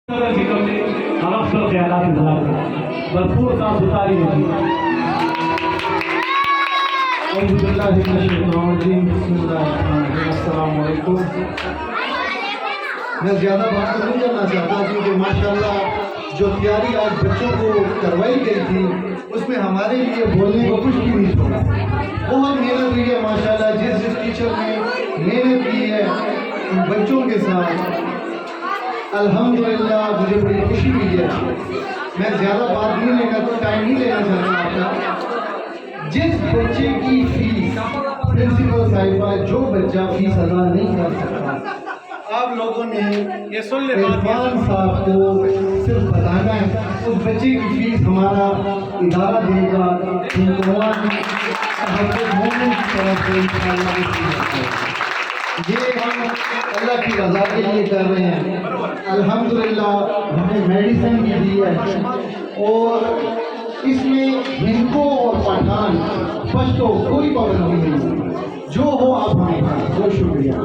और ख्यालात भरपूर साफ सुथरी होती है। मैं ज़्यादा बात नहीं करना चाहता क्योंकि माशाल्लाह जो तैयारी आज बच्चों को करवाई गई थी उसमें हमारे लिए बोलने को कुछ भी नहीं छोड़ा। बहुत मेहनत हुई है माशाल्लाह। जिस टीचर ने मेहनत की है उन बच्चों के साथ अल्हम्दुलिल्लाह मुझे बड़ी खुशी हुई है। मैं ज़्यादा बात नहीं लेना तो टाइम नहीं लेना चाहता आपका। जिस बच्चे की फीस प्रिंसिपल साहिबा जो बच्चा फीस अदा नहीं कर सकता आप लोगों ने इरफान साहब को सिर्फ बताना है उस बच्चे की फीस हमारा इदारा देगा। ये हम अल्लाह की रज़ा के लिए कर रहे हैं। अल्हम्दुलिल्लाह हमें मेडिसिन भी दी है और इसमें हिंदको और पठान पश्तो कोई पाबंदी नहीं है। जो हो आप हमें बहुत शुक्रिया।